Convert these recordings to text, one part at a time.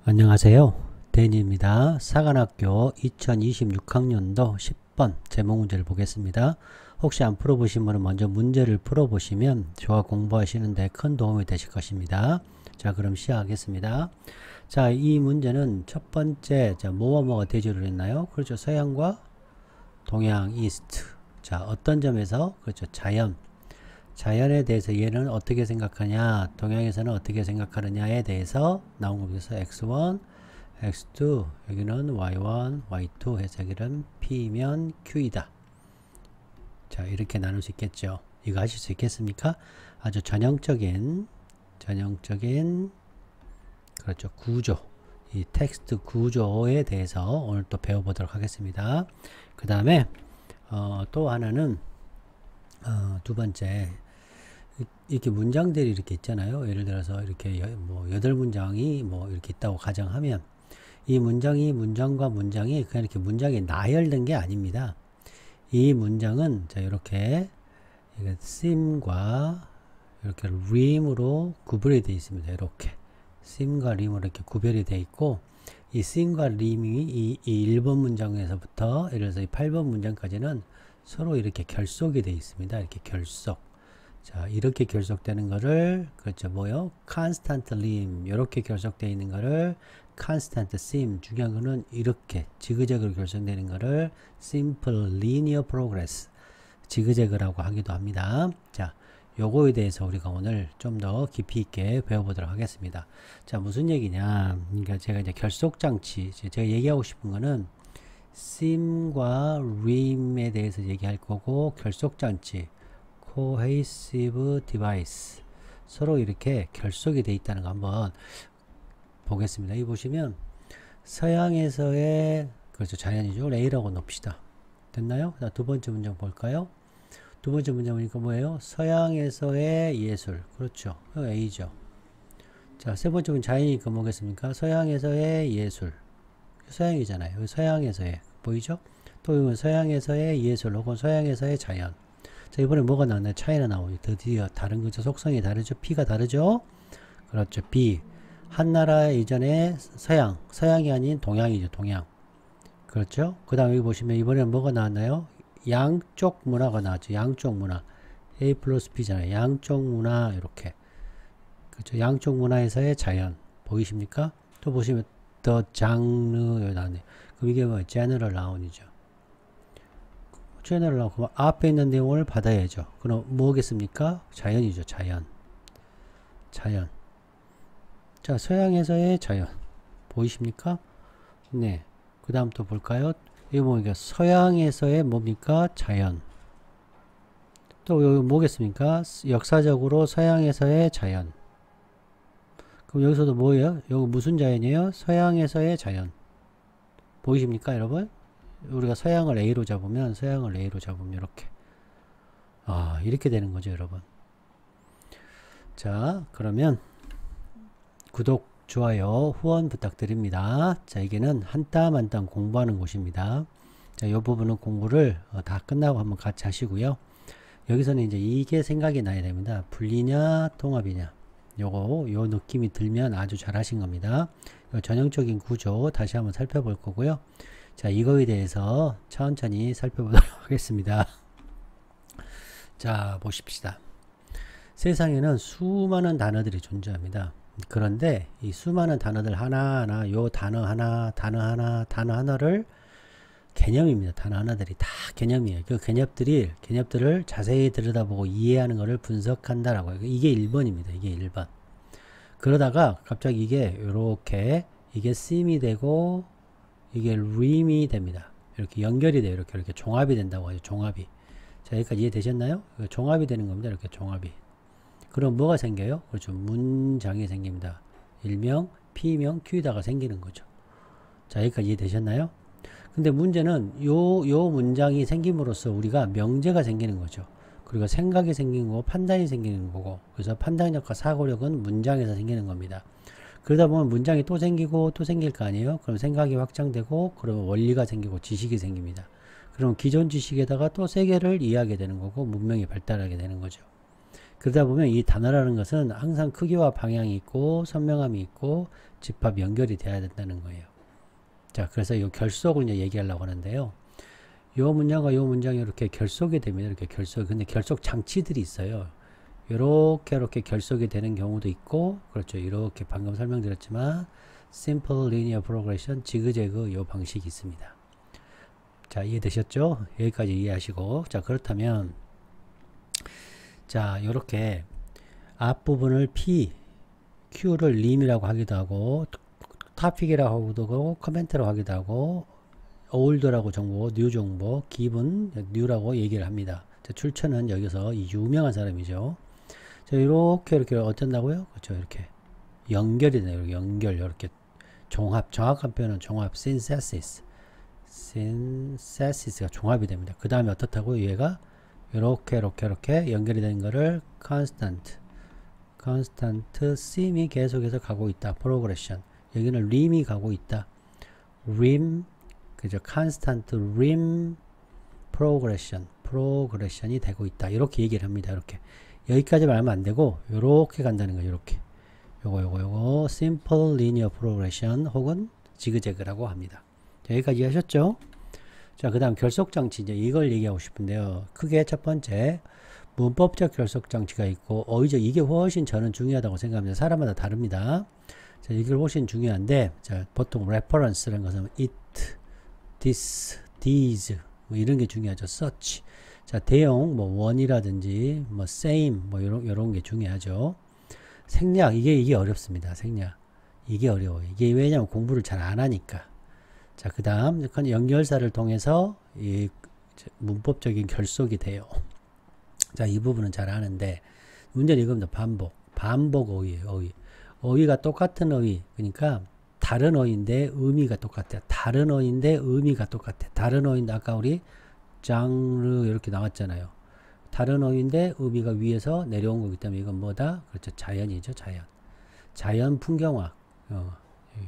안녕하세요. 데니입니다. 사관학교 2026학년도 10번 제목 문제를 보겠습니다. 혹시 안 풀어보신 분은 먼저 문제를 풀어보시면 저와 공부하시는데 큰 도움이 되실 것입니다. 자, 그럼 시작하겠습니다. 자, 이 문제는 첫 번째, 뭐가 대조를 했나요? 그렇죠. 서양과 동양, 이스트. 자, 어떤 점에서? 그렇죠. 자연에 대해서 얘는 어떻게 생각하냐, 동양에서는 어떻게 생각하느냐에 대해서 나온 거기서 x1, x2, 여기는 y1, y2 해서 여기는 p면 q이다. 자, 이렇게 나눌 수 있겠죠. 이거 하실 수 있겠습니까? 아주 전형적인 그렇죠, 구조, 이 텍스트 구조에 대해서 오늘 또 배워보도록 하겠습니다. 그 다음에 또 하나는 두 번째, 이렇게 문장들이 이렇게 있잖아요. 예를 들어서 이렇게 뭐 8문장이 뭐 이렇게 있다고 가정하면 이 문장과 문장이 그냥 이렇게 문장이 나열된 게 아닙니다. 이 문장은 자, 이렇게 sim과 이렇게 rim으로 구별이 되어 있습니다. 이렇게 sim과 rim으로 이렇게 구별이 되어 있고, 이 sim과 rim이 이 1번 문장에서부터 예를 들어서 이 8번 문장까지는 서로 이렇게 결속이 되어 있습니다. 이렇게 결속. 자, 이렇게 결속되는 거를, 그렇죠, 뭐요? constant rim. 이렇게 결속되어 있는 거를 constant sim. 중요한 거는 이렇게 지그재그로 결속되는 거를 simple linear progress. 지그재그라고 하기도 합니다. 자, 요거에 대해서 우리가 오늘 좀 더 깊이 있게 배워보도록 하겠습니다. 자, 무슨 얘기냐. 그러니까 제가 이제 결속장치, 제가 얘기하고 싶은 거는 sim과 rim에 대해서 얘기할 거고, 결속장치, cohesive device, 서로 이렇게 결속이 되어 있다는 거 한번 보겠습니다. 여기 보시면 서양에서의, 그렇죠, 자연이죠. A라고 놉시다. 됐나요? 자, 두 번째 문장 볼까요? 두 번째 문장 보니까 뭐예요? 서양에서의 예술. 그렇죠. A죠. 자, 세 번째 문장 자연이니까 뭐겠습니까? 서양에서의 예술. 서양이잖아요. 여기 서양에서의, 보이죠? 또 이건 서양에서의 예술 혹은 서양에서의 자연. 자, 이번에 뭐가 나왔나요? 차이나 나오니 드디어 다른 거죠. 속성이 다르죠. P가 다르죠. 그렇죠. B. 한나라 이전에 서양이 아닌 동양이죠. 동양. 그렇죠. 그 다음에 여기 보시면 이번에는 뭐가 나왔나요? 양쪽 문화가 나왔죠. 양쪽 문화. A 플러스 B잖아요. 양쪽 문화. 이렇게. 그렇죠. 양쪽 문화에서의 자연. 보이십니까? 또 보시면 더 장르 여기 나왔네요. 그럼 이게 뭐예요? 제너럴 나운이죠. 제너럴 나운. 그럼 앞에 있는 내용을 받아야죠. 그럼 뭐겠습니까? 자연이죠. 자연. 자, 서양에서의 자연. 보이십니까? 네. 그 다음 또 볼까요? 이거 뭡니까? 서양에서의 뭡니까? 자연. 또 여기 뭐겠습니까? 역사적으로 서양에서의 자연. 그럼 여기서도 뭐예요? 여기 무슨 자연이에요? 서양에서의 자연. 보이십니까, 여러분? 우리가 서양을 A로 잡으면 이렇게. 이렇게 되는 거죠, 여러분. 자, 그러면 구독, 좋아요, 후원 부탁드립니다. 자, 이게는 한 땀 한 땀 공부하는 곳입니다. 자, 이 부분은 공부를 다 끝나고 한번 같이 하시고요. 여기서는 이제 이게 생각이 나야 됩니다. 분리냐, 통합이냐. 요 느낌이 들면 아주 잘 하신 겁니다. 전형적인 구조 다시 한번 살펴볼 거고요. 자, 이거에 대해서 천천히 살펴보도록 하겠습니다. 자, 보십시다. 세상에는 수많은 단어들이 존재합니다. 그런데 이 수많은 단어들 하나하나, 요 단어 하나를 개념입니다. 단어 하나들이 다 개념이에요. 그 개념들을 자세히 들여다보고 이해하는 것을 분석한다라고 해요. 이게 1번입니다. 이게 1번. 그러다가 갑자기 이게 요렇게, 이게 sim이 되고, 이게 rim이 됩니다. 이렇게 연결이 돼요. 이렇게 종합이 된다고 하죠. 종합이. 자, 여기까지 이해되셨나요? 종합이 되는 겁니다. 이렇게 종합이. 그럼 뭐가 생겨요? 그렇죠. 문장이 생깁니다. 일명, P명, Q다가 생기는 거죠. 자, 여기까지 이해되셨나요? 근데 문제는 요 문장이 생김으로써 우리가 명제가 생기는 거죠. 그리고 생각이 생기는 거고 판단이 생기는 거고, 그래서 판단력과 사고력은 문장에서 생기는 겁니다. 그러다 보면 문장이 또 생기고 또 생길 거 아니에요? 그럼 생각이 확장되고, 그러면 원리가 생기고 지식이 생깁니다. 그럼 기존 지식에다가 또 세계를 이해하게 되는 거고 문명이 발달하게 되는 거죠. 그러다 보면 이 단어라는 것은 항상 크기와 방향이 있고 선명함이 있고 집합 연결이 돼야 된다는 거예요. 자, 그래서 이 결속을 이제 얘기하려고 하는데요. 요 문장과 요 문장이 이렇게 결속이 됩니다. 이렇게 결속. 근데 결속 장치들이 있어요. 이렇게 결속이 되는 경우도 있고, 그렇죠. 이렇게 방금 설명드렸지만 simple linear progression, 지그재그 요 방식이 있습니다. 자, 이해되셨죠? 여기까지 이해하시고, 자, 그렇다면 자, 요렇게 앞부분을 P, Q를 림이라고 하기도 하고, 토픽이라고 하기도 하고, 커멘트라고 하기도 하고, old라고 정보, new 정보, given, new라고 얘기를 합니다. 자, 출처는 여기서 이 유명한 사람이죠. 자, 이렇게 어쩐다고요? 그렇죠. 이렇게 연결이 되네요. 연결, 이렇게 종합, 정확한 표현은 종합, synthesis가 종합이 됩니다. 그 다음에 어떻다고요? 얘가 이렇게 연결이 되는 거를 constant sim이 계속해서 가고 있다. progression. 여기는 rim이 가고 있다. rim, 그죠? constant rim progression이 되고 있다. 이렇게 얘기를 합니다. 이렇게. 여기까지 말하면 안 되고, 요렇게 간다는 거예요. 요렇게. 요거, simple linear progression 혹은 지그재그라고 합니다. 자, 여기까지 하셨죠? 자, 그 다음 결속장치, 이제 이걸 얘기하고 싶은데요. 크게 첫 번째, 문법적 결속장치가 있고, 어휘적, 이게 훨씬 저는 중요하다고 생각합니다. 사람마다 다릅니다. 자, 이게 훨씬 중요한데, 자, 보통 reference라는 것은 it, this, these, 뭐 이런 게 중요하죠. such. 자, 대용, 뭐, 원이라든지, 뭐, same, 뭐, 요런 게 중요하죠. 생략, 이게 어렵습니다. 생략. 이게 어려워요. 이게 왜냐면 공부를 잘 안 하니까. 자, 그 다음, 연결사를 통해서 이 문법적인 결속이 돼요. 자, 이 부분은 잘 아는데, 문제는 이겁니다. 반복 어휘예요, 어휘가 똑같은 어휘. 그러니까, 다른 어휘인데 의미가 똑같아요. 다른 어휘인데 의미가 똑같아요. 다른 어휘인데 아까 우리 장르 이렇게 나왔잖아요. 다른 어휘인데 의미가 위에서 내려온 거기 때문에 이건 뭐다? 그렇죠. 자연이죠. 자연 풍경화.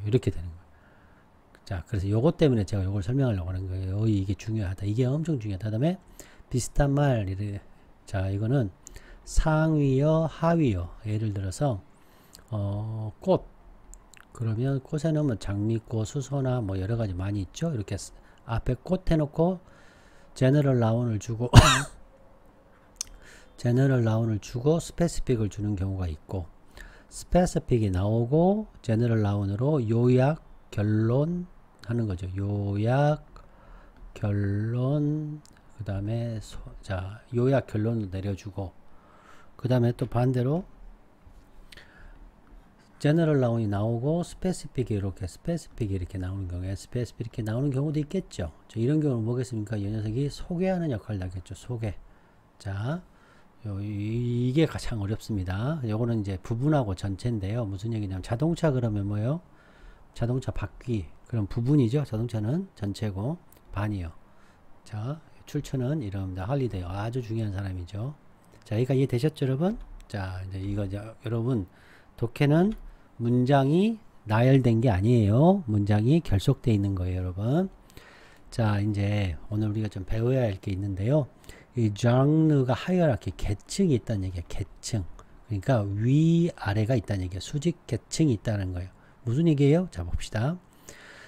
이렇게 되는 거예요. 자, 그래서 요것 때문에 제가 요걸 설명하려고 하는 거예요. 어휘 이게 중요하다. 이게 엄청 중요하다. 그다음에 비슷한 말. 자, 이거는 상위어, 하위어. 예를 들어서 꽃. 그러면 꽃에 넣으면 장미꽃, 수소나 뭐 여러 가지 많이 있죠. 이렇게 앞에 꽃 해놓고 제너럴 나운을 주고 스페시픽을 주는 경우가 있고, 스페시픽이 나오고 제너럴 나운으로 요약, 결론 하는 거죠. 요약, 결론, 그 다음에 자, 요약, 결론을 내려주고, 그 다음에 또 반대로 제너럴 나운이 나오고 스페시픽이 이렇게 나오는 경우에 스페시픽 이렇게 나오는 경우도 있겠죠. 자, 이런 경우는 뭐겠습니까? 이 녀석이 소개하는 역할을 하겠죠. 소개. 자, 이게 가장 어렵습니다. 요거는 이제 부분하고 전체인데요. 무슨 얘기냐면 자동차 그러면 뭐예요? 자동차 바퀴. 그럼 부분이죠. 자동차는 전체고 반이요. 자, 출처는 이럽니다. 할리데이. 아주 중요한 사람이죠. 자, 여기가 이해되셨죠, 여러분? 자, 이제 이거 여러분 독해는 문장이 나열된 게 아니에요. 문장이 결속되어 있는 거예요, 여러분. 자, 이제 오늘 우리가 좀 배워야 할 게 있는데요. 이 장르가 하이어라키, 계층이 있다는 얘기야. 계층. 그러니까 위아래가 있다는 얘기야. 수직 계층이 있다는 거예요. 무슨 얘기예요? 자, 봅시다.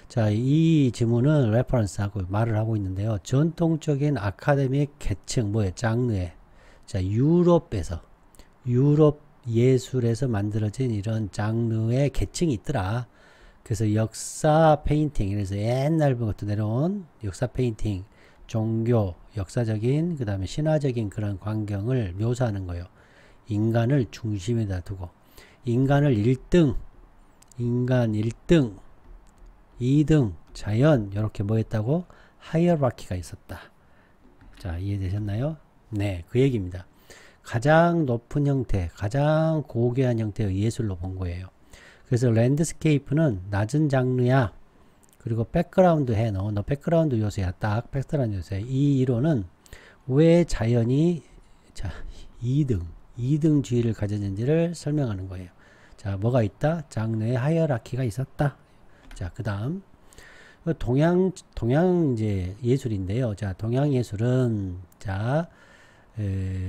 자, 이 지문은 레퍼런스하고 말을 하고 있는데요. 전통적인 아카데믹 계층, 뭐예요? 장르에. 자, 유럽 예술에서 만들어진 이런 장르의 계층이 있더라. 그래서 역사 페인팅, 그래서 옛날부터 내려온 역사 페인팅, 종교, 역사적인, 그 다음에 신화적인 그런 광경을 묘사하는 거예요. 인간을 중심에다 두고. 인간을 1등, 인간 1등, 2등, 자연, 이렇게 뭐 했다고? 하이어라키가 있었다. 자, 이해되셨나요? 네, 그 얘기입니다. 가장 높은 형태, 가장 고귀한 형태의 예술로 본 거예요. 그래서 랜드스케이프는 낮은 장르야. 그리고 백그라운드 해. 너 백그라운드 요소야. 딱 백그라운드 요소야. 이 이론은 왜 자연이 자 2등주의를 가졌는지를 설명하는 거예요. 자, 뭐가 있다? 장르의 하이어라키가 있었다. 자, 그 다음 동양 이제 예술인데요. 자, 동양 예술은 자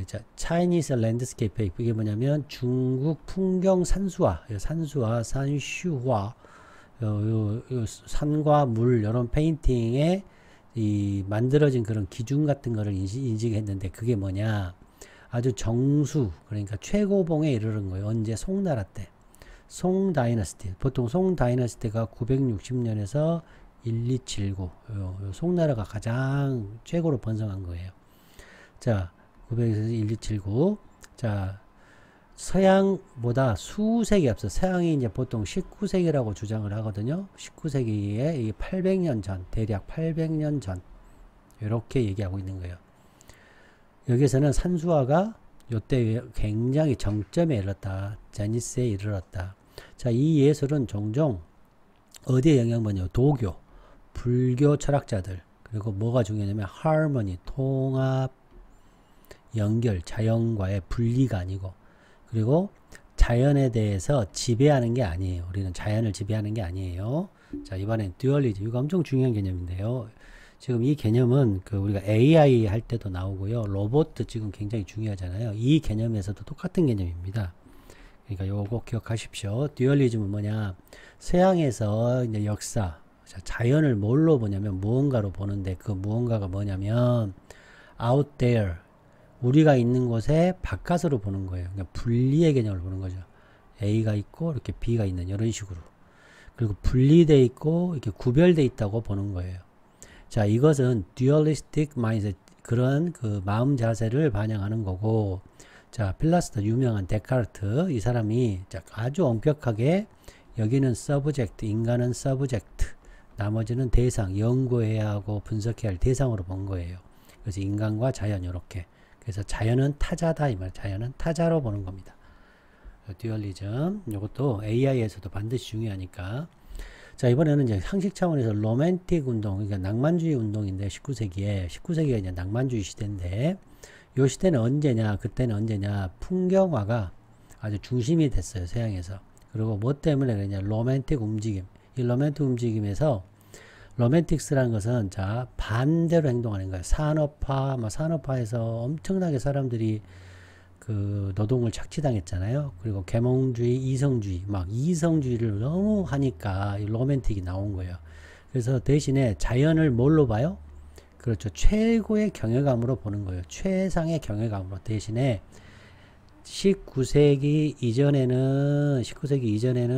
자, Chinese landscape 이게 뭐냐면 중국 풍경 산수화, 산수화, 산슈화, 산과 물 이런 페인팅에 이 만들어진 그런 기준 같은 거를 인식했는데 그게 뭐냐? 아주 정수, 그러니까 최고봉에 이르는 거예요. 언제? 송나라 때. 송 다이너스티. 보통 송 다이너스티가 960년에서 1279. 요 송나라가 가장 최고로 번성한 거예요. 자, 900에서 1279. 자, 서양보다 수세기 앞서 서양이 이제 보통 19세기라고 주장을 하거든요. 19세기에 800년 전, 대략 800년 전 이렇게 얘기하고 있는 거예요. 여기서는 산수화가 이때 굉장히 정점에 이르렀다. 제니스에 이르렀다. 자, 이 예술은 종종 어디에 영향을 받냐면 도교, 불교 철학자들, 그리고 뭐가 중요하냐면 하모니, 통합, 연결, 자연과의 분리가 아니고, 그리고 자연에 대해서 지배하는 게 아니에요. 우리는 자연을 지배하는 게 아니에요. 자, 이번엔 듀얼리즘. 이거 엄청 중요한 개념인데요. 지금 이 개념은 우리가 AI 할 때도 나오고요. 로봇 지금 굉장히 중요하잖아요. 이 개념에서도 똑같은 개념입니다. 그러니까 요거 꼭 기억하십시오. 듀얼리즘은 뭐냐? 서양에서 이제 역사, 자연을 뭘로 보냐면 무언가로 보는데 그 무언가가 뭐냐면 out there, 우리가 있는 곳에 바깥으로 보는 거예요. 그러니까 분리의 개념을 보는 거죠. A가 있고 이렇게 B가 있는 이런 식으로. 그리고 분리되어 있고 이렇게 구별되어 있다고 보는 거예요. 자, 이것은 dualistic mindset, 그런 그 마음 자세를 반영하는 거고, 자, 필라스토 유명한 데카르트, 이 사람이 아주 엄격하게 여기는 subject, 인간은 subject, 나머지는 대상, 연구해야 하고 분석해야 할 대상으로 본 거예요. 그래서 인간과 자연 이렇게. 그래서 자연은 타자다 이 말, 자연은 타자로 보는 겁니다. 듀얼리즘, 이것도 AI에서도 반드시 중요하니까. 자, 이번에는 이제 상식 차원에서 로맨틱 운동, 그러니까 낭만주의 운동인데 19세기가 이제 낭만주의 시대인데, 요 시대는 언제냐, 그때는 언제냐, 풍경화가 아주 중심이 됐어요, 서양에서. 그리고 뭐 때문에 그러냐, 로맨틱 움직임. 이 로맨틱 움직임에서 로맨틱스라는 것은 자, 반대로 행동하는 거예요. 산업화에서 엄청나게 사람들이 그 노동을 착취당했잖아요. 그리고 계몽주의, 이성주의, 막 이성주의를 너무 하니까 이 로맨틱이 나온 거예요. 그래서 대신에 자연을 뭘로 봐요? 그렇죠. 최고의 경외감으로 보는 거예요. 최상의 경외감으로. 대신에 19세기 이전에는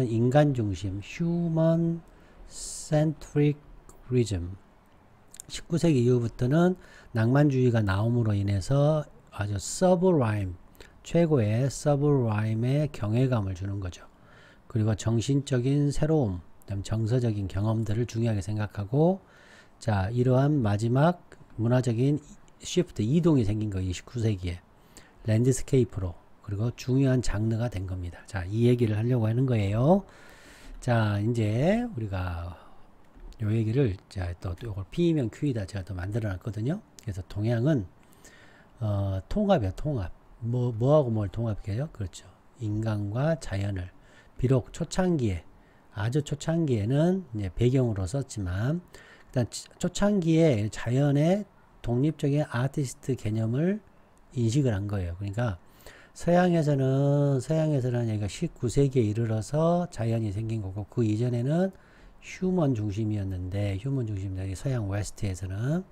인간 중심, human centric wisdom. 19세기 이후부터는 낭만주의가 나옴으로 인해서 아주 sublime, 최고의 sublime의 경외감을 주는 거죠. 그리고 정신적인 새로움, 정서적인 경험들을 중요하게 생각하고, 자, 이러한 마지막 문화적인 시프트, 이동이 생긴 거예요. 19세기에 랜드스케이프로. 그리고 중요한 장르가 된 겁니다. 자, 이 얘기를 하려고 하는 거예요. 자, 이제 우리가 요 얘기를, 자, 또 요걸 P이면 Q이다 제가 또 만들어 놨거든요. 그래서 동양은 통합이야, 통합. 뭐하고 뭘 통합해요? 그렇죠. 인간과 자연을. 비록 초창기에, 아주 초창기에는 이제 배경으로 썼지만, 일단 초창기에 자연의 독립적인 아티스트 개념을 인식을 한 거예요. 그러니까 서양에서는 여기가 19세기에 이르러서 자연이 생긴 거고, 그 이전에는 휴먼 중심이었는데, 서양 웨스트에서는.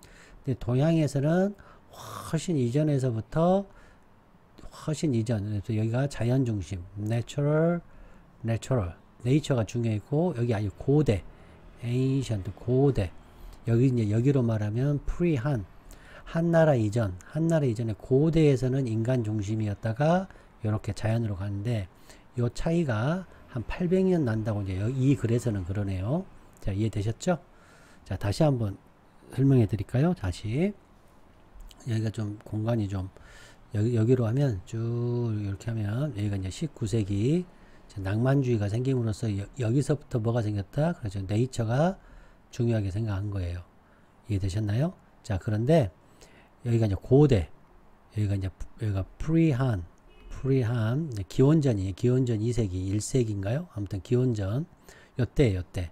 근데 동양에서는 훨씬 이전, 그래서 여기가 자연 중심, 내처럴, 네이처가 중요했고, 여기 아주 고대, ancient, 고대. 여기로 말하면 프리한, 한나라 이전에 고대에서는 인간 중심이었다가 이렇게 자연으로 가는데, 요 차이가 한 800년 난다고 이제 이 글에서는 그러네요. 자, 이해되셨죠? 자, 다시 한번 설명해 드릴까요? 다시. 여기가 좀 공간이 좀, 여기로 하면 쭉 이렇게 하면 여기가 이제 19세기 낭만주의가 생김으로써 여기서부터 뭐가 생겼다? 그렇죠. 네이처가 중요하게 생각한 거예요. 이해되셨나요? 자, 그런데 여기가 이제 고대, 여기가 프리한, 기원전 2세기, 1세기인가요? 아무튼 기원전, 요때.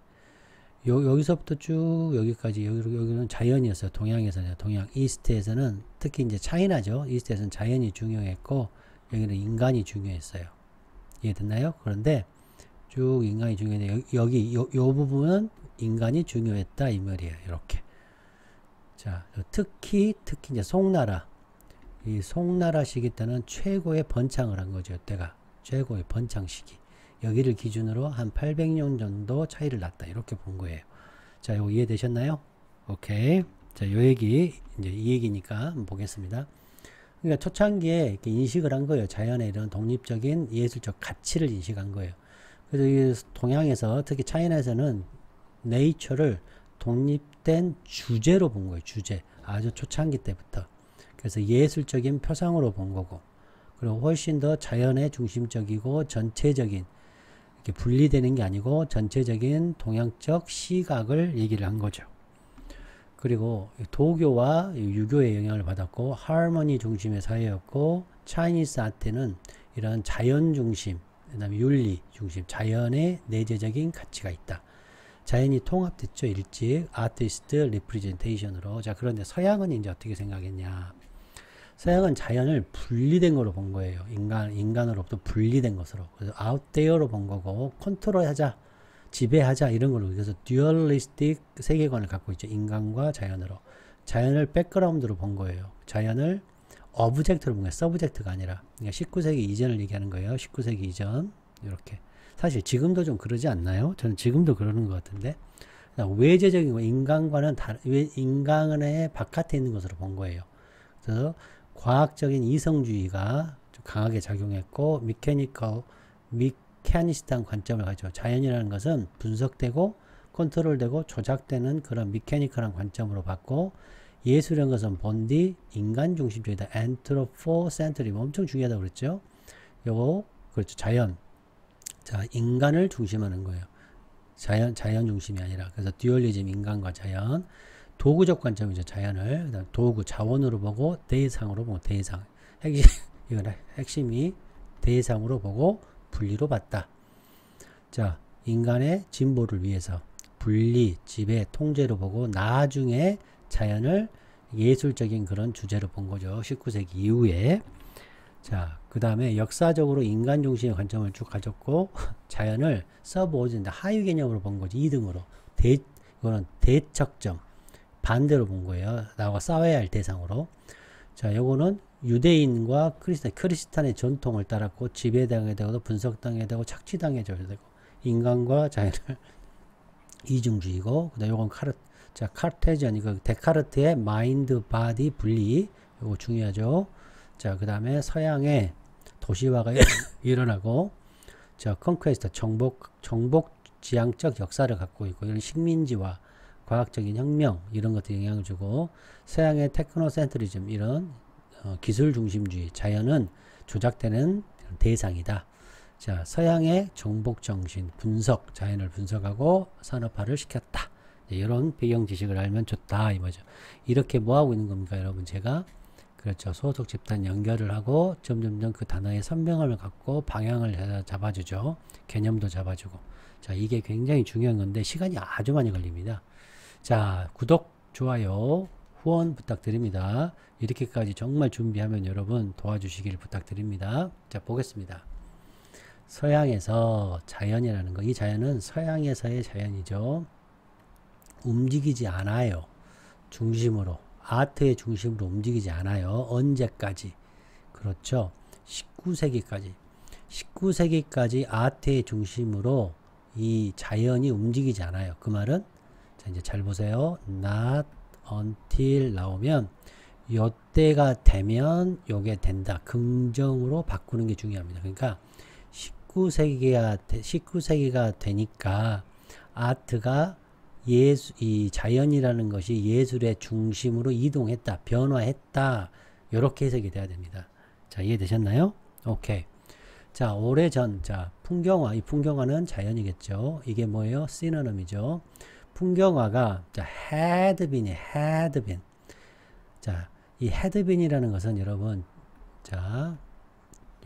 여기서부터 쭉 여기까지 여기는 자연이었어요. 동양에서는 동양 이스트에서는 특히 이제 차이나죠. 이스트에서는 자연이 중요했고 여기는 인간이 중요했어요. 이해됐나요? 그런데 쭉 인간이 중요했는데 여기 요 부분은 인간이 중요했다 이 말이에요. 이렇게. 자, 특히 이제 송나라 이 송나라 시기 때는 최고의 번창을 한 거죠. 때가 최고의 번창 시기. 여기를 기준으로 한 800년 정도 차이를 났다. 이렇게 본 거예요. 자, 이거 이해되셨나요? 오케이. 자, 요 얘기, 이제 이 얘기니까 한번 보겠습니다. 그러니까 초창기에 이렇게 인식을 한 거예요. 자연의 이런 독립적인 예술적 가치를 인식한 거예요. 그래서 이 동양에서, 특히 차이나에서는 네이처를 독립된 주제로 본 거예요. 주제. 아주 초창기 때부터. 그래서 예술적인 표상으로 본 거고. 그리고 훨씬 더 자연의 중심적이고 전체적인, 이렇게 분리되는 게 아니고 전체적인 동양적 시각을 얘기를 한 거죠. 그리고 도교와 유교의 영향을 받았고 하모니 중심의 사회였고 차이니스 아트는 이런 자연 중심, 그다음에 윤리 중심, 자연의 내재적인 가치가 있다. 자연이 통합됐죠. 일찍 아티스트 리프레젠테이션으로. 자, 그런데 서양은 이제 어떻게 생각했냐? 서양은 자연을 분리된 거로 본 거예요. 인간으로부터 분리된 것으로. 그래서 아웃데어로 본 거고, 컨트롤하자, 지배하자, 이런 걸로. 그래서 듀얼리스틱 세계관을 갖고 있죠. 인간과 자연으로. 자연을 백그라운드로 본 거예요. 자연을 어브젝트로 본 거예요. 서브젝트가 아니라. 그러니까 19세기 이전을 얘기하는 거예요. 19세기 이전. 이렇게. 사실 지금도 좀 그러지 않나요? 저는 지금도 그러는 것 같은데. 외재적인 거, 인간과는 인간의 바깥에 있는 것으로 본 거예요. 그래서 과학적인 이성주의가 좀 강하게 작용했고 미케니스트한 관점을 가지고 자연이라는 것은 분석되고 컨트롤되고 조작되는 그런 미케니컬한 관점으로 봤고 예술이라는 것은 본디 인간 중심적이다. 엔트로포센트리 엄청 중요하다고 그랬죠. 요거 그렇죠. 자연. 자, 인간을 중심하는 거예요. 자연 중심이 아니라. 그래서 듀얼리즘 인간과 자연. 도구적 관점이죠. 자연을. 그다음 도구, 자원으로 보고 대상으로 보고 대상. 이거는 핵심이 대상으로 보고 분리로 봤다. 자, 인간의 진보를 위해서 분리, 지배, 통제로 보고 나중에 자연을 예술적인 그런 주제로 본 거죠. 19세기 이후에. 자, 그 다음에 역사적으로 인간 중심의 관점을 쭉 가졌고 자연을 서브오디언트 하위 개념으로 본 거지. 2등으로. 이거는 대척점. 반대로 본 거예요. 나와 싸워야 할 대상으로. 자, 요거는 유대인과 크리스탄의 전통을 따랐고 지배당해야 되고 분석당해야 되고 착취당해줘야 되고 인간과 자연을 이중주의고 그다음 요건 카르테지안 이거 데카르트의 마인드 바디 분리 요거 중요하죠. 자, 그 다음에 서양의 도시화가 일어나고 자, 컨퀘스트 정복 지향적 역사를 갖고 있고 이런 식민지화 과학적인 혁명 이런 것들이 영향을 주고 서양의 테크노센트리즘 이런 기술 중심주의 자연은 조작되는 대상이다. 자, 서양의 정복 정신 분석 자연을 분석하고 산업화를 시켰다. 이런 배경 지식을 알면 좋다 이 말이죠. 이렇게 뭐 하고 있는 겁니까, 여러분? 제가 그렇죠. 소속 집단 연결을 하고 점점점 그 단어의 선명함을 갖고 방향을 잡아주죠. 개념도 잡아주고. 자, 이게 굉장히 중요한 건데 시간이 아주 많이 걸립니다. 자, 구독, 좋아요, 후원 부탁드립니다. 이렇게까지 정말 준비하면 여러분 도와주시길 부탁드립니다. 자, 보겠습니다. 서양에서 자연이라는 거, 이 자연은 서양에서의 자연이죠. 움직이지 않아요. 중심으로. 아트의 중심으로 움직이지 않아요. 언제까지? 그렇죠. 19세기까지. 19세기까지 아트의 중심으로 이 자연이 움직이지 않아요. 그 말은 자, 이제 잘 보세요. Not until 나오면 요때가 되면 요게 된다. 긍정으로 바꾸는 게 중요합니다. 그러니까 19세기가 되니까 아트가 이 자연이라는 것이 예술의 중심으로 이동했다. 변화했다. 요렇게 해석이 돼야 됩니다. 자, 이해되셨나요? 오케이. 자, 오래전, 자, 풍경화. 이 풍경화는 자연이겠죠. 이게 뭐예요? 시노님이죠. 풍경화가, 자, 헤드빈이, 헤드빈. 자, 이 헤드빈이라는 것은 여러분, 자,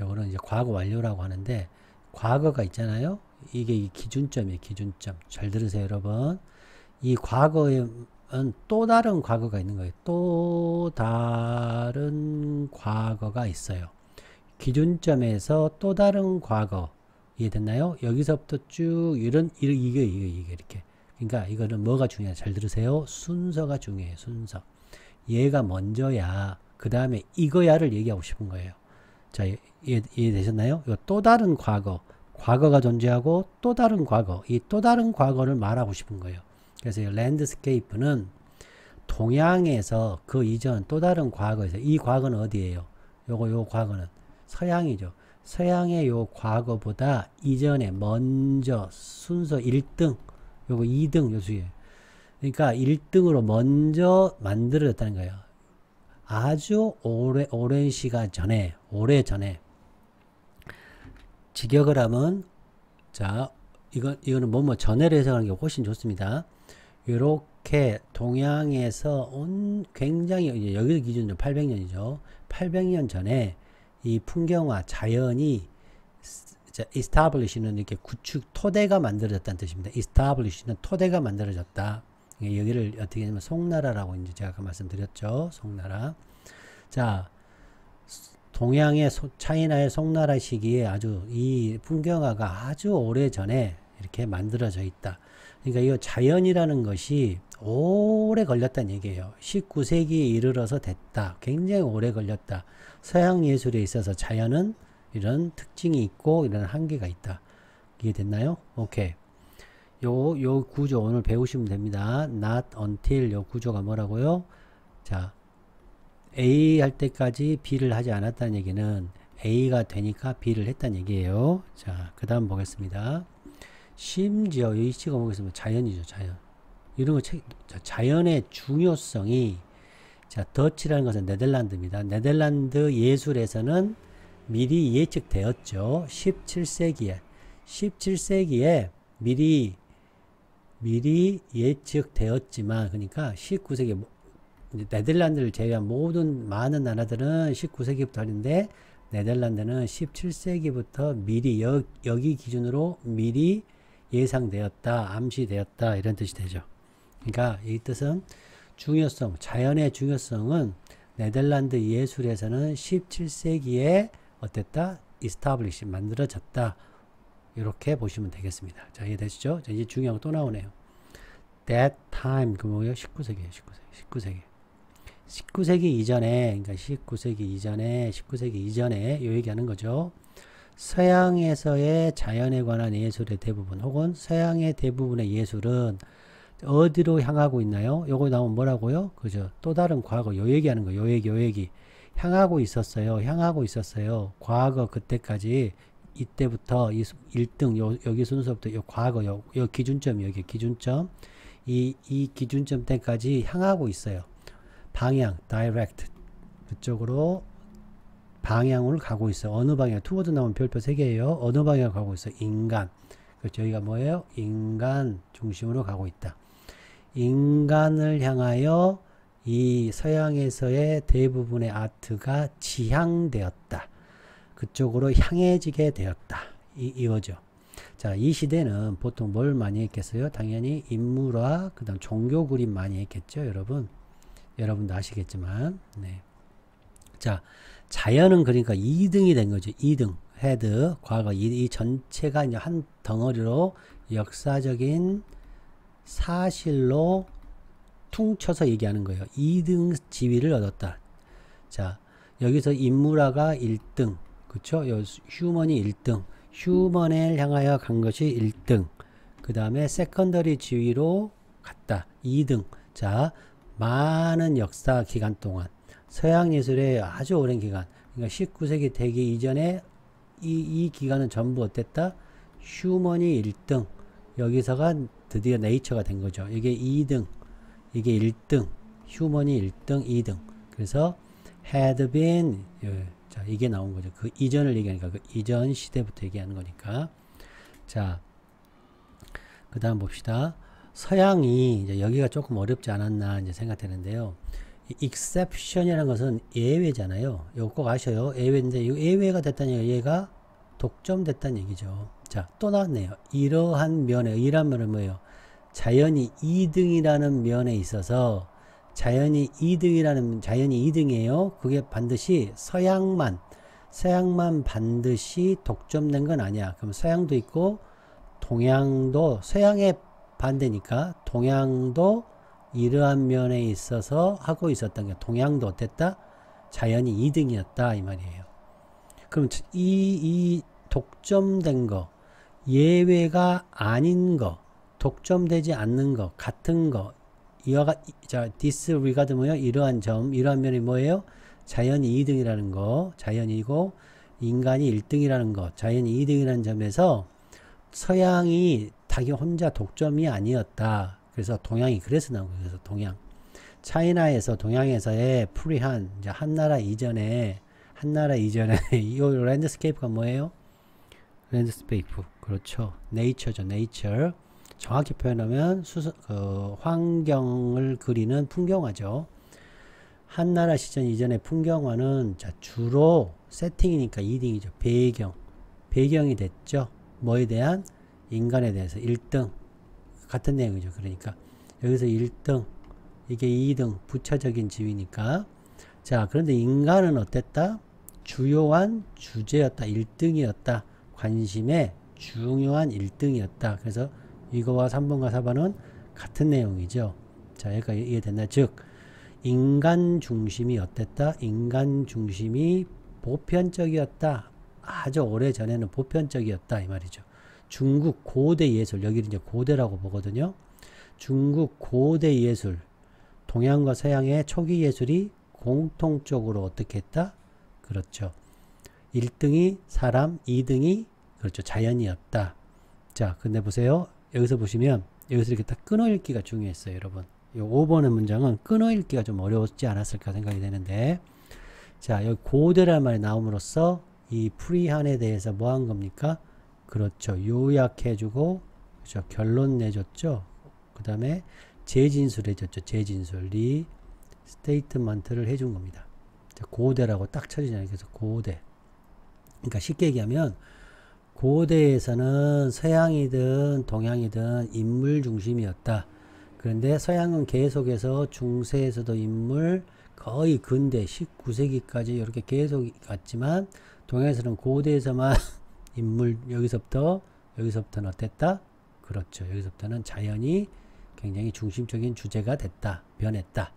요거는 이제 과거 완료라고 하는데, 과거가 있잖아요. 이게 이 기준점이에요. 기준점. 잘 들으세요, 여러분. 이 과거에는 또 다른 과거가 있는 거예요. 또 다른 과거가 있어요. 기준점에서 또 다른 과거. 이해됐나요? 여기서부터 쭉 이게 이렇게. 그러니까 이거는 뭐가 중요해요? 잘 들으세요. 순서가 중요해요. 순서. 얘가 먼저야. 그 다음에 이거야를 얘기하고 싶은 거예요. 자, 이해되셨나요? 이거 또 다른 과거. 과거가 존재하고 또 다른 과거. 이 또 다른 과거를 말하고 싶은 거예요. 그래서 이 랜드스케이프는 동양에서 그 이전 또 다른 과거에서 이 과거는 어디예요? 요 과거는 서양이죠. 서양의 요 과거보다 이전에 먼저 순서 1등, 요거 2등 요수예요. 그러니까 1등으로 먼저 만들어졌다는 거예요. 아주 오랜 시간 전에, 오래전에. 직역을 하면, 자, 이거는 뭐뭐 전에를 해석하는 게 훨씬 좋습니다. 요렇게 동양에서 온 굉장히, 여기서 기준으로 800년이죠. 800년 전에 이 풍경화, 자연이 establish는 이렇게 구축, 토대가 만들어졌다는 뜻입니다. establish는 토대가 만들어졌다. 여기를 어떻게 하냐면 송나라라고 이제 제가 아까 말씀드렸죠. 송나라. 자, 동양의 차이나의 송나라 시기에 아주 이 풍경화가 아주 오래 전에 이렇게 만들어져 있다. 그러니까 이 자연이라는 것이 오래 걸렸다는 얘기예요. 19세기에 이르러서 됐다. 굉장히 오래 걸렸다. 서양 예술에 있어서 자연은 이런 특징이 있고 이런 한계가 있다. 이해됐나요? 오케이. 요 구조 오늘 배우시면 됩니다. Not until 요 구조가 뭐라고요? 자, A 할 때까지 B를 하지 않았다는 얘기는 A가 되니까 B를 했다는 얘기예요. 자, 그 다음 보겠습니다. 심지어 이 시가 보겠습니다. 자연이죠, 자연. 이런 거 자연의 중요성이, 자, 더치라는 것은 네덜란드입니다. 네덜란드 예술에서는 미리 예측되었죠. 17세기에 미리 예측되었지만, 그러니까 19세기 네덜란드를 제외한 많은 나라들은 19세기부터 하는데 네덜란드는 17세기부터 미리 여기 기준으로 미리 예상되었다, 암시되었다 이런 뜻이 되죠. 그러니까 이 뜻은 중요성, 자연의 중요성은 네덜란드 예술에서는 17세기에 어땠다? established, 만들어졌다. 이렇게 보시면 되겠습니다. 자, 이해되시죠? 자, 이제 중요한 거 또 나오네요. That time, 그 뭐예요? 19세기예요. 19세기 이전에, 그러니까 19세기 이전에 요 얘기하는 거죠. 서양에서의 자연에 관한 예술의 대부분, 혹은 서양의 대부분의 예술은 어디로 향하고 있나요? 요거 나오면 뭐라고요? 그죠? 또 다른 과거, 요 얘기하는 거, 요 얘기. 향하고 있었어요. 과거 그때까지, 이때부터 이 1등, 여기 순서부터 요 과거, 요 기준점, 여기 기준점, 이 기준점 때까지 향하고 있어요. 방향, direct. 그쪽으로 방향을 가고 있어요. 어느 방향? 투워드 나오면 별표 3개예요. 어느 방향 가고 있어요? 인간. 그렇죠. 여기가 뭐예요? 인간 중심으로 가고 있다. 인간을 향하여 이 서양에서의 대부분의 아트가 지향되었다. 그쪽으로 향해지게 되었다. 이거죠. 자, 이 시대는 보통 뭘 많이 했겠어요? 당연히 인물화, 그 다음 종교 그림 많이 했겠죠, 여러분? 여러분도 아시겠지만, 네. 자, 자연은 그러니까 2등이 된 거죠. 2등. 헤드, 과거, 이 전체가 이제 한 덩어리로 역사적인 사실로 퉁쳐서 얘기하는 거예요. 2등 지위를 얻었다. 자, 여기서 인물화가 1등. 그쵸? 휴먼이 1등. 휴먼을 향하여 간 것이 1등. 그 다음에 세컨더리 지위로 갔다. 2등. 자, 많은 역사 기간 동안. 서양 예술의 아주 오랜 기간. 그러니까 19세기 되기 이전에 이 기간은 전부 어땠다? 휴먼이 1등. 여기서가 드디어 네이처가 된 거죠. 이게 2등. 이게 1등. 휴먼이 1등, 2등. 그래서 had been, 자, 이게 나온 거죠. 그 이전을 얘기하니까, 그 이전 시대부터 얘기하는 거니까. 자, 그 다음 봅시다. 서양이, 이제 여기가 조금 어렵지 않았나, 이제 생각되는데요. exception이라는 것은 예외잖아요. 이거 꼭 아셔요. 예외인데, 이 예외가 됐다는 얘기가 얘가 독점됐다는 얘기죠. 자, 또 나왔네요. 이러한 면에, 이러한 면은 뭐예요? 자연이 2등이라는 면에 있어서 자연이 2등이에요. 그게 반드시 서양만 반드시 독점된 건 아니야. 그럼 서양도 있고 동양도, 서양의 반대니까 동양도 이러한 면에 있어서 하고 있었던 게, 동양도 어땠다? 자연이 2등이었다 이 말이에요. 그럼 이 독점된 거, 예외가 아닌 거, 독점되지 않는 거, 같은 거, 자, disregard 뭐예요? 이러한 점, 이러한 면이 뭐예요? 자연이 2등이라는 거, 자연이고 인간이 1등이라는 거, 자연이 2등이라는 점에서 서양이 자기 혼자 독점이 아니었다. 그래서 동양이 그래서 나온 거예요. 그래서 동양. 차이나에서, 동양에서의 프리한, 이제 한나라 이전에 이 랜드스케이프가 뭐예요? 랜드스케이프. 그렇죠. 네이처죠. 네이처. 정확히 표현하면 환경을 그리는 풍경화죠. 한나라 시절 이전의 풍경화는 자, 주로 세팅이니까 2등이죠. 배경이 됐죠. 뭐에 대한? 인간에 대해서 1등. 같은 내용이죠. 그러니까 여기서 1등, 이게 2등, 부차적인 지위니까. 자, 그런데 인간은 어땠다? 주요한 주제였다. 1등이었다. 관심의 중요한 1등이었다. 그래서 이거와 3번과 4번은 같은 내용이죠. 자, 여기까지 이해됐나? 즉, 인간 중심이 어땠다? 인간 중심이 보편적이었다. 아주 오래전에는 보편적이었다. 이 말이죠. 중국 고대 예술, 여기를 이제 고대라고 보거든요. 중국 고대 예술, 동양과 서양의 초기 예술이 공통적으로 어떻게 했다? 그렇죠. 1등이 사람, 2등이 그렇죠. 자연이었다. 자, 근데 보세요. 여기서 보시면 여기서 이렇게 딱 끊어읽기가 중요했어요, 여러분. 이 5번의 문장은 끊어읽기가 좀 어려웠지 않았을까 생각이 되는데, 자, 여기 고대라는 말이 나옴으로써 이 프리한에 대해서 뭐 한 겁니까? 그렇죠. 요약해주고, 그렇죠. 결론 내줬죠. 그 다음에 재진술 해줬죠. 재진술. 이 스테이트먼트를 해준 겁니다. 자, 고대라고 딱 쳐지잖아요. 그래서 고대. 그러니까 쉽게 얘기하면 고대에서는 서양이든 동양이든 인물 중심이었다. 그런데 서양은 계속해서 중세에서도 인물, 거의 근대 19세기까지 이렇게 계속 갔지만 동양에서는 고대에서만 인물, 여기서부터는 어땠다? 그렇죠. 여기서부터는 자연이 굉장히 중심적인 주제가 됐다. 변했다.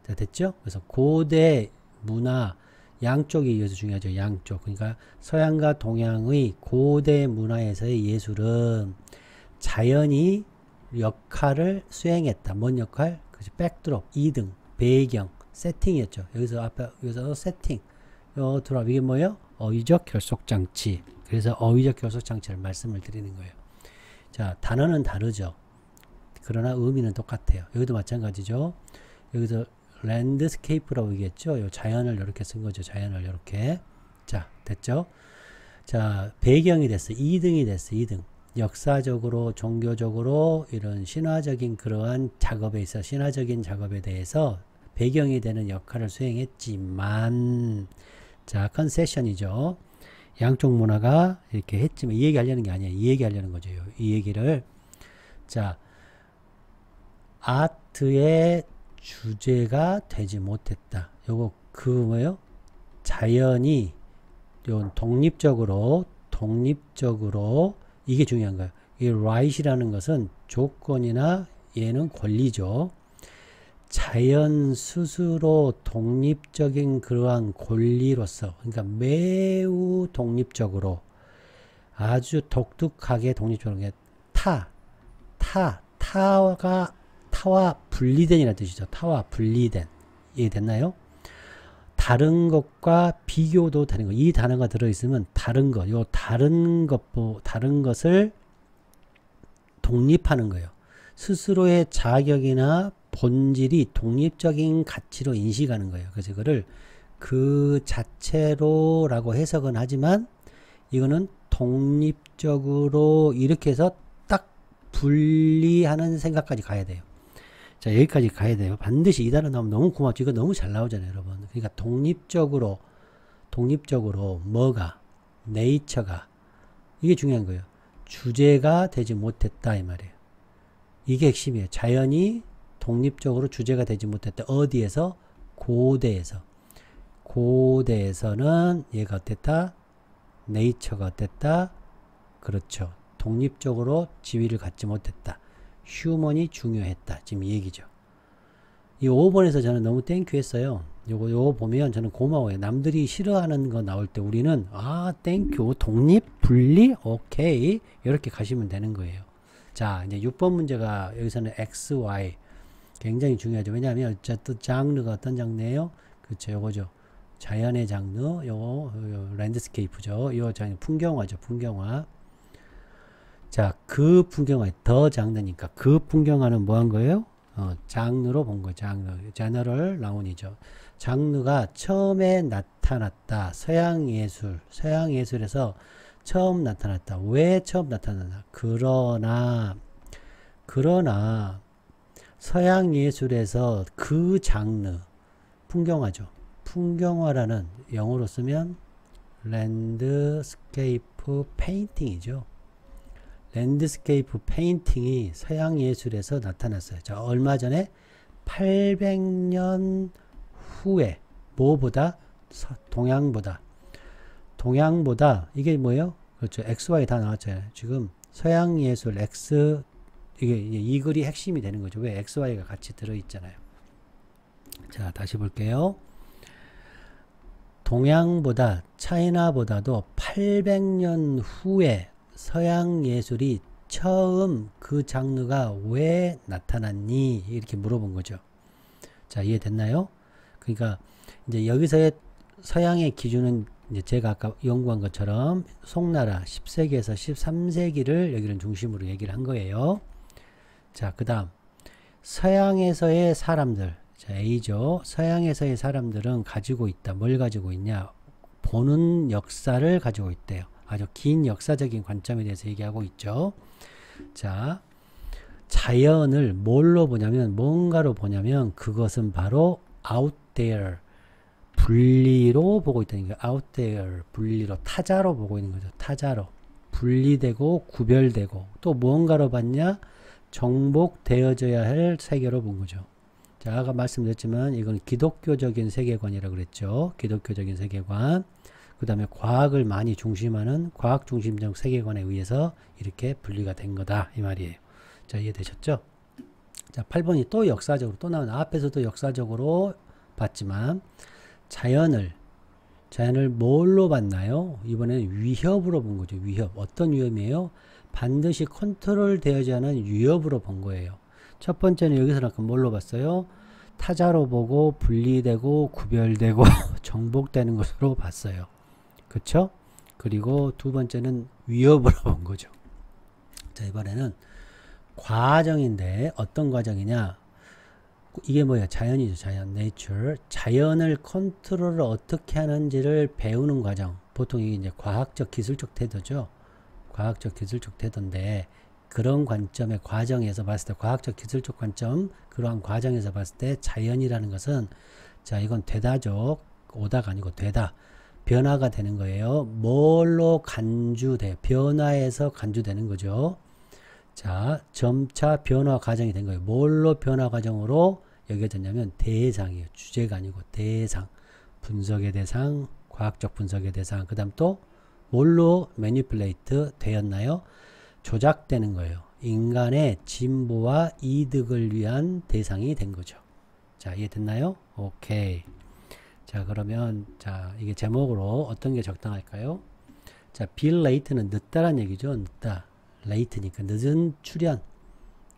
자, 됐죠? 그래서 고대 문화, 양쪽이 여기서 중요하죠. 양쪽. 그러니까 서양과 동양의 고대 문화에서의 예술은 자연이 역할을 수행했다. 뭔 역할? 그죠. 백드롭, 2등, 배경, 세팅이었죠. 여기서 세팅. 드롭, 이게 뭐예요? 어휘적 결속장치. 그래서 어휘적 결속장치를 말씀을 드리는 거예요. 자, 단어는 다르죠. 그러나 의미는 똑같아요. 여기도 마찬가지죠. 여기서 랜드스케이프라고 얘기했죠. 요 자연을 이렇게 쓴 거죠. 자연을 이렇게. 자, 됐죠? 자, 배경이 됐어. 2등이 됐어. 2등. 역사적으로, 종교적으로 이런 신화적인 그러한 작업에 있어 신화적인 작업에 대해서 배경이 되는 역할을 수행했지만, 자, 컨세션이죠. 양쪽 문화가 이렇게 했지만, 이 얘기 하려는 게 아니에요. 이 얘기 하려는 거죠. 이 얘기를. 자, 아트의 주제가 되지 못했다. 요거 뭐예요? 자연이 요 독립적으로 이게 중요한 거예요. 이 right이라는 것은 조건이나 얘는 권리죠. 자연 스스로 독립적인 그러한 권리로서, 그러니까 매우 독립적으로, 아주 독특하게 독립적으로, 타와 분리된이라는 뜻이죠. 타와 분리된. 이해됐나요? 다른 것과 비교도 되는 거. 이 단어가 들어있으면 다른 것, 다른 것을 독립하는 거예요. 스스로의 자격이나 본질이 독립적인 가치로 인식하는 거예요. 그래서 이거를 그 자체로라고 해석은 하지만 이거는 독립적으로 이렇게 해서 딱 분리하는 생각까지 가야 돼요. 자, 여기까지 가야 돼요. 반드시 이 단어 나오면 너무 고맙죠. 이거 너무 잘 나오잖아요, 여러분. 그러니까 독립적으로 뭐가? 네이처가. 이게 중요한 거예요. 주제가 되지 못했다 이 말이에요. 이게 핵심이에요. 자연이 독립적으로 주제가 되지 못했다. 어디에서? 고대에서. 고대에서는 얘가 어땠다? 네이처가 어땠다? 그렇죠. 독립적으로 지위를 갖지 못했다. 휴먼이 중요했다. 지금 이 얘기죠. 이 5번에서 저는 너무 땡큐 했어요. 요거 보면 저는 고마워요. 남들이 싫어하는 거 나올 때 우리는 땡큐 독립 분리 오케이 이렇게 가시면 되는 거예요. 자 이제 6번 문제가 여기서는 X, Y 굉장히 중요하죠. 왜냐하면 어쨌든 장르가 어떤 장르예요? 그렇죠. 요거죠. 자연의 장르 요거 랜드스케이프죠. 요 장르 풍경화죠. 풍경화. 자 그 풍경화 더 장르니까 그 풍경화는 뭐 한 거예요? 장르로 본 거예요. 장르. 제너럴 라운이죠. 장르가 처음에 나타났다. 서양예술. 서양예술에서 처음 나타났다. 왜 처음 나타났나? 그러나 서양예술에서 그 장르 풍경화죠. 풍경화라는 영어로 쓰면 랜드스케이프 페인팅이죠. 랜드스케이프 페인팅이 서양예술에서 나타났어요. 자, 얼마 전에 800년 후에 뭐보다? 동양보다 이게 뭐예요? 그렇죠. XY 다 나왔잖아요. 지금 서양예술 X 이게 이 글이 핵심이 되는 거죠. 왜? XY가 같이 들어있잖아요. 자, 다시 볼게요. 동양보다 차이나보다도 800년 후에 서양 예술이 처음 그 장르가 왜 나타났니? 이렇게 물어본 거죠. 자, 이해됐나요? 그러니까 이제 여기서의 서양의 기준은 이제 제가 아까 연구한 것처럼 송나라 10세기에서 13세기를 여기는 중심으로 얘기를 한 거예요. 자, 그 다음 서양에서의 사람들, 자, A죠. 서양에서의 사람들은 가지고 있다. 뭘 가지고 있냐? 보는 역사를 가지고 있대요. 아주 긴 역사적인 관점에 대해서 얘기하고 있죠. 자, 자연을 뭘로 보냐면 뭔가로 보냐면 그것은 바로 out there 분리로 보고 있다는 거예요. out there 분리로 타자로 보고 있는 거죠. 타자로 분리되고 구별되고 또 뭔가로 봤냐? 정복되어져야 할 세계로 본 거죠. 자, 아까 말씀드렸지만 이건 기독교적인 세계관이라고 그랬죠. 기독교적인 세계관. 그 다음에 과학을 많이 중심하는 과학 중심적 세계관에 의해서 이렇게 분리가 된 거다 이 말이에요. 자, 이해되셨죠? 자, 8번이 또 역사적으로 또 나오는 앞에서도 역사적으로 봤지만 자연을 뭘로 봤나요? 이번에는 위협으로 본 거죠. 위협. 어떤 위협이에요? 반드시 컨트롤 되어야 하는 위협으로 본 거예요. 첫 번째는 여기서 아까 뭘로 봤어요? 타자로 보고 분리되고 구별되고 정복되는 것으로 봤어요. 그쵸? 그리고 두 번째는 위협으로 본 거죠. 자, 이번에는 과정인데 어떤 과정이냐? 이게 뭐야? 자연이죠. 자연, nature. 자연을 컨트롤을 어떻게 하는지를 배우는 과정. 보통 이게 이제 과학적 기술적 태도죠. 과학적 기술적 태도인데 그런 관점의 과정에서 봤을 때 과학적 기술적 관점 그러한 과정에서 봤을 때 자연이라는 것은 자 이건 되다죠. 오다가 아니고 되다. 변화가 되는 거예요. 뭘로 간주돼? 변화에서 간주되는 거죠. 자, 점차 변화 과정이 된 거예요. 뭘로 변화 과정으로 여겨졌냐면 대상이에요. 주제가 아니고 대상. 분석의 대상, 과학적 분석의 대상. 그 다음 또 뭘로 매니플레이트 되었나요? 조작되는 거예요. 인간의 진보와 이득을 위한 대상이 된 거죠. 자, 이해됐나요? 오케이. 자, 그러면 자 이게 제목으로 어떤 게 적당할까요? 자, be late는 늦다란 얘기죠. 늦다. late니까 늦은 출현.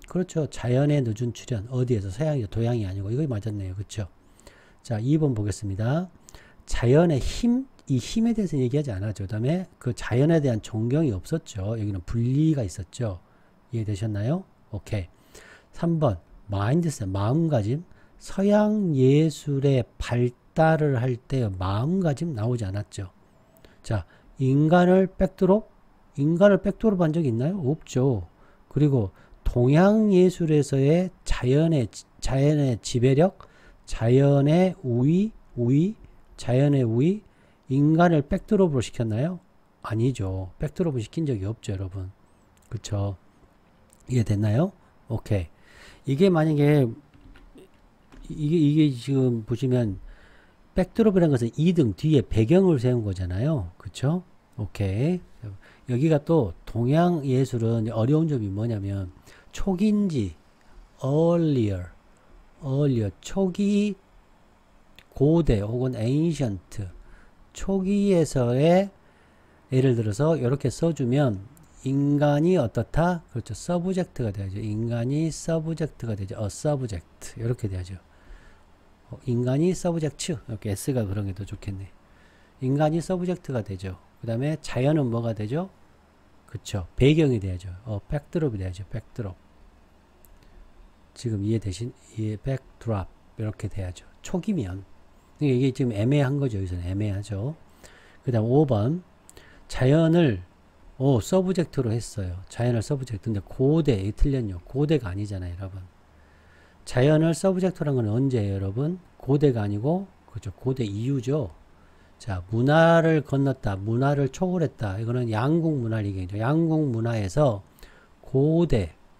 그렇죠. 자연의 늦은 출현. 어디에서? 서양이죠. 도양이 아니고. 이거 맞았네요. 그렇죠. 자, 2번 보겠습니다. 자연의 힘. 이 힘에 대해서 얘기하지 않았죠. 그 다음에 그 자연에 대한 존경이 없었죠. 여기는 분리가 있었죠. 이해되셨나요? 오케이. 3번 마인드셋, 마음가짐. 서양 예술의 발달을 할 때 마음가짐 나오지 않았죠. 자, 인간을 백드롭 한 적이 있나요? 없죠. 그리고 동양 예술에서의 자연의 지배력, 자연의 우위, 자연의 우위, 인간을 백드롭으로 시켰나요? 아니죠. 백드롭을 시킨 적이 없죠, 여러분. 그쵸? 이해됐나요? 오케이. 이게 만약에 이게 지금 보시면 백드롭이라는 것은 2등 뒤에 배경을 세운 거잖아요. 그쵸? 오케이. 여기가 또 동양 예술은 어려운 점이 뭐냐면 초기인지 earlier 초기 고대 혹은 ancient 초기에서의 예를 들어서 이렇게 써주면 인간이 어떻다? 그렇죠. subject가 되죠. 인간이 subject가 되죠. a subject 이렇게 되죠. 인간이 subject 이렇게 s가 그런 게 더 좋겠네. 인간이 subject가 되죠. 그 다음에 자연은 뭐가 되죠? 그쵸. 배경이 돼야죠. 백드롭이 돼야죠. 백드롭. 지금 백드롭 이렇게 돼야죠. 초기면. 이게 지금 애매한 거죠. 여기서는 애매하죠. 그 다음 5번. 자연을 서브젝트로 했어요. 자연을 서브젝트. 근데 고대, 이 틀렸요. 고대가 아니잖아요, 여러분. 자연을 서브젝트란 건 언제예요, 여러분? 고대가 아니고, 그죠. 고대 이후죠. 자, 문화를 건넜다. 문화를 초월했다. 이거는 양국 문화 얘기죠. 양국 문화에서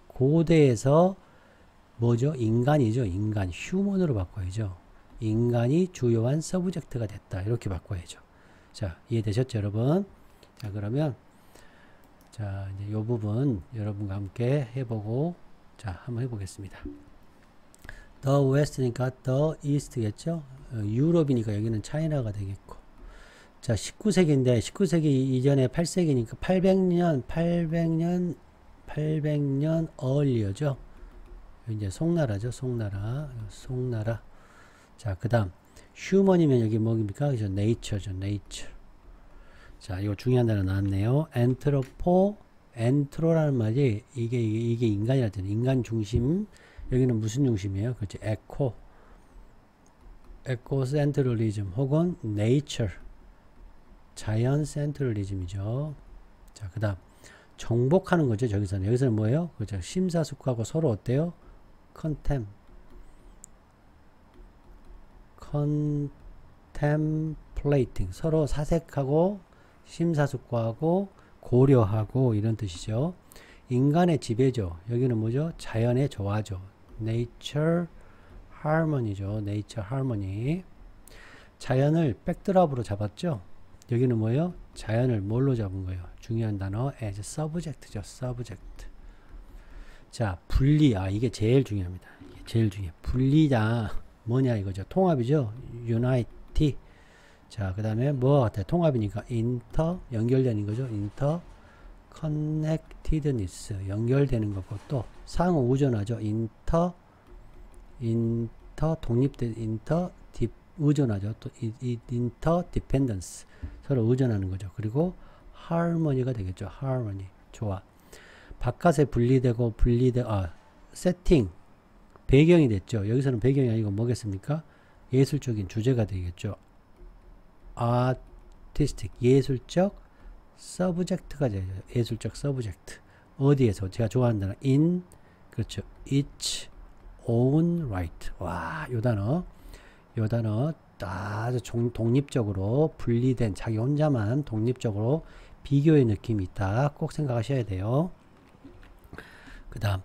고대에서 뭐죠? 인간이죠. 인간, 휴먼으로 바꿔야죠. 인간이 주요한 서브젝트가 됐다. 이렇게 바꿔야죠. 자, 이해되셨죠, 여러분? 자, 그러면 자, 이제 요 부분 여러분과 함께 해보고 자, 한번 해보겠습니다. The West니까 The East겠죠? 유럽이니까 여기는 차이나가 되겠고. 자, 19세기인데 19세기 이전에 8세기니까 800년 earlier죠. 이제 송나라죠. 송나라. 자, 그 다음 human이면 여기 뭐입니까? 그죠? nature죠. nature. 자, 이거 중요한 단어 나왔네요. 엔트로라는 말이 이게 인간이라 는 인간 중심. 여기는 무슨 중심이에요? 그렇죠. 에코센트럴리즘 혹은 네이처 자연 센트럴리즘이죠. 자, 그다음 정복하는 거죠. 여기서는 뭐예요? 그죠. 심사숙고하고 서로 어때요? contemplating 서로 사색하고 심사숙고하고 고려하고 이런 뜻이죠. 인간의 지배죠. 여기는 뭐죠? 자연의 조화죠. nature harmony죠. nature harmony. 자연을 백드랍으로 잡았죠. 여기는 뭐예요? 자연을 뭘로 잡은 거예요? 중요한 단어 as subject죠. subject. 자, 분리. 이게 제일 중요합니다. 이게 제일 중요해요. 분리자 뭐냐 이거죠. 통합이죠. unity. 자, 그 다음에 뭐 같아요? 통합이니까 연결되는 거죠. connectedness 연결되는 거고 또 상호 의존하죠. 의존하죠. 또 interdependence 서로 의존하는 거죠. 그리고 harmony가 되겠죠. harmony 조화. 바깥에 세팅 배경이 됐죠. 여기서는 배경이 아니고 뭐겠습니까? 예술적인 주제가 되겠죠. artistic 예술적 subject가 되죠. 예술적 subject. 어디에서? 제가 좋아하는 단어 in 그렇죠. its own right. 와, 요 단어 아주 독립적으로 분리된 자기 혼자만 독립적으로 비교의 느낌이 있다. 꼭 생각하셔야 돼요. 그 다음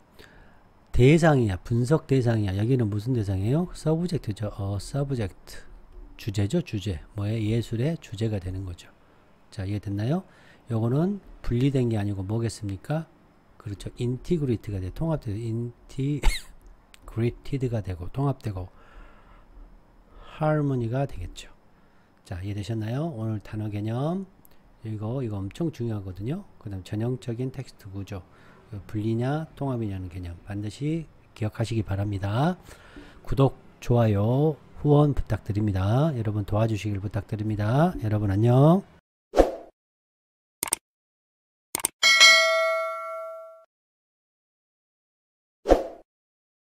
대상이야 분석 대상이야. 여기는 무슨 대상이에요? subject죠. subject 주제죠. 주제 뭐예요? 예술의 주제가 되는 거죠. 자, 이해됐나요? 요거는 분리된 게 아니고 뭐겠습니까? 그렇죠. 인티그리티가 돼. 통합되고 인티그리티드가 되고 통합되고 하모니가 되겠죠. 자, 이해되셨나요? 오늘 단어 개념 이거 엄청 중요하거든요. 그 다음 전형적인 텍스트 구조 분리냐 통합이냐는 개념 반드시 기억하시기 바랍니다. 구독, 좋아요, 후원 부탁드립니다. 여러분 도와주시길 부탁드립니다. 여러분 안녕.